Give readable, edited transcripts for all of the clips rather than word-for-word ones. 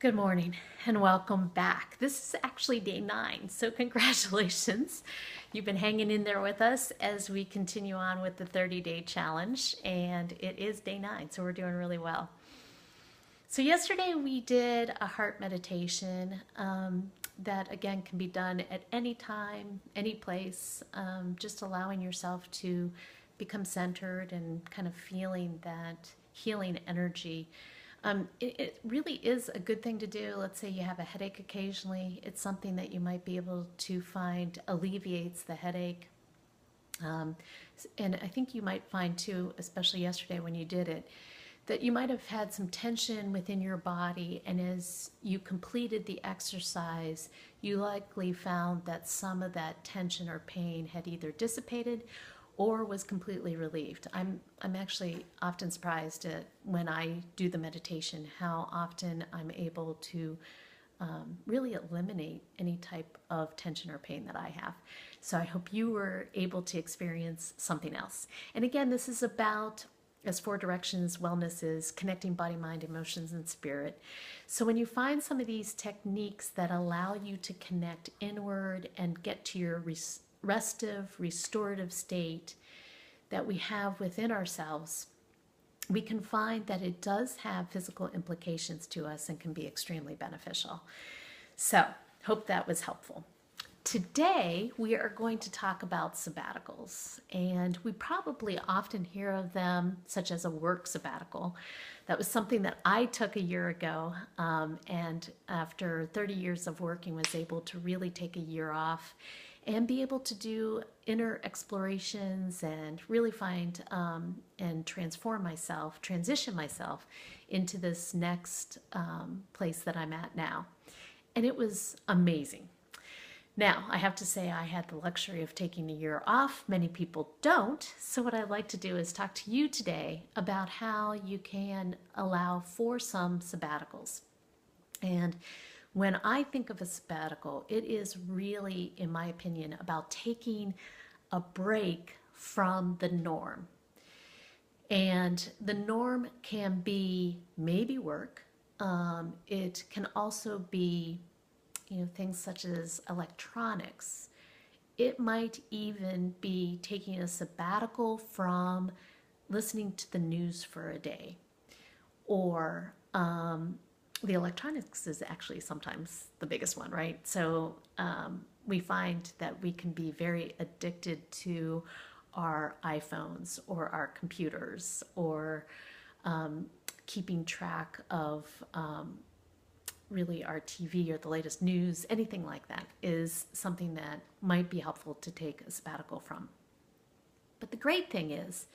Good morning and welcome back. This is actually day 9, so congratulations. You've been hanging in there with us as we continue on with the 30-day challenge, and it is day 9, so we're doing really well. So yesterday we did a heart meditation that again can be done at any time, any place, just allowing yourself to become centered and kind of feeling that healing energy. It really is a good thing to do. Let's say you have a headache occasionally. It's something that you might be able to find alleviates the headache. And I think you might find too, especially yesterday when you did it, that you might have had some tension within your body, and as you completed the exercise, you likely found that some of that tension or pain had either dissipated or was completely relieved. I'm actually often surprised at when I do the meditation how often I'm able to really eliminate any type of tension or pain that I have. So I hope you were able to experience something else. And again, this is about, as 4 directions, wellness is connecting body, mind, emotions, and spirit. So when you find some of these techniques that allow you to connect inward and get to your restive, restorative state that we have within ourselves, we can find that it does have physical implications to us and can be extremely beneficial. So, hope that was helpful. Today, we are going to talk about sabbaticals, and we probably often hear of them, such as a work sabbatical. That was something that I took a year ago, and after 30 years of working, was able to really take a year off and be able to do inner explorations and really find and transform myself, transition myself into this next place that I'm at now. And it was amazing. Now, I have to say I had the luxury of taking a year off. Many people don't. So what I'd like to do is talk to you today about how you can allow for some sabbaticals. And when I think of a sabbatical, it is really, in my opinion, about taking a break from the norm. And the norm can be maybe work. It can also be things such as electronics. It might even be taking a sabbatical from listening to the news for a day. Or the electronics is actually sometimes the biggest one, right? So we find that we can be very addicted to our iPhones or our computers, or keeping track of really our TV or the latest news. Anything like that is something that might be helpful to take a sabbatical from. But the great thing is,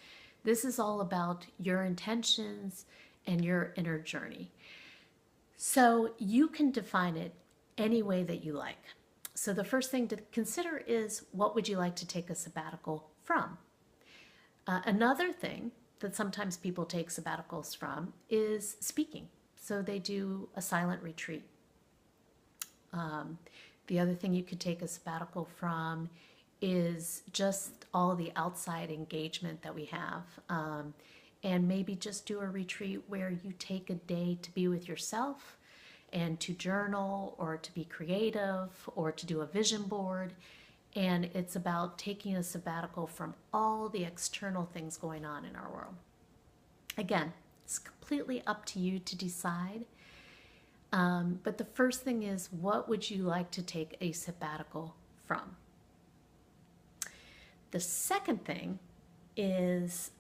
this is all about your intentions and your inner journey. So you can define it any way that you like. So the first thing to consider is, what would you like to take a sabbatical from? Another thing that sometimes people take sabbaticals from is speaking. So they do a silent retreat. The other thing you could take a sabbatical from is just all the outside engagement that we have. And maybe just do a retreat where you take a day to be with yourself and to journal, or to be creative, or to do a vision board. And it's about taking a sabbatical from all the external things going on in our world. Again, it's completely up to you to decide. But the first thing is, what would you like to take a sabbatical from? The second thing is,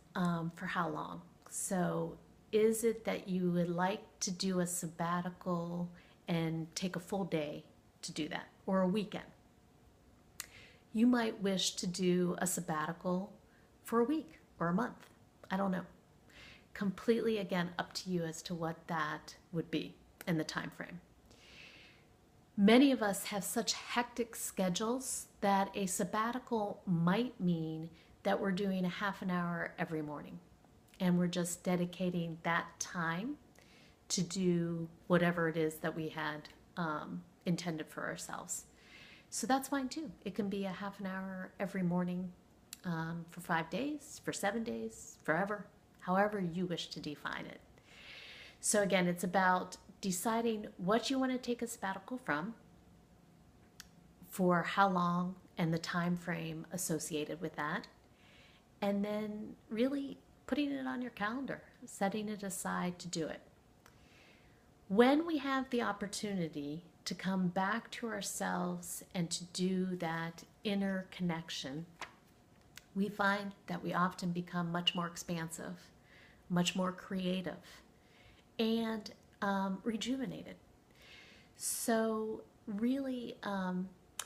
for how long? So is it that you would like to do a sabbatical and take a full day to do that, or a weekend? You might wish to do a sabbatical for a week or a month. I don't know. Completely, again, up to you as to what that would be and the time frame. Many of us have such hectic schedules that a sabbatical might mean that we're doing a half an hour every morning, and we're just dedicating that time to do whatever it is that we had intended for ourselves. So that's fine too. It can be a half an hour every morning for 5 days, for 7 days, forever, however you wish to define it. So again, it's about deciding what you want to take a sabbatical from, for how long, and the time frame associated with that, and then really putting it on your calendar, setting it aside to do it. When we have the opportunity to come back to ourselves and to do that inner connection, we find that we often become much more expansive, much more creative, and rejuvenated. So really,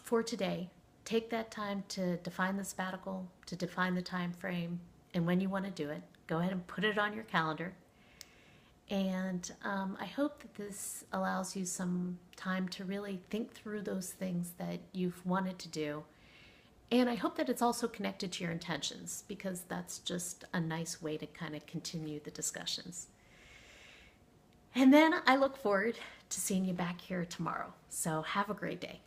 for today, take that time to define the sabbatical, to define the time frame, and when you want to do it. Go ahead and put it on your calendar. And I hope that this allows you some time to really think through those things that you've wanted to do. And I hope that it's also connected to your intentions, because that's just a nice way to kind of continue the discussions. And then I look forward to seeing you back here tomorrow. So have a great day.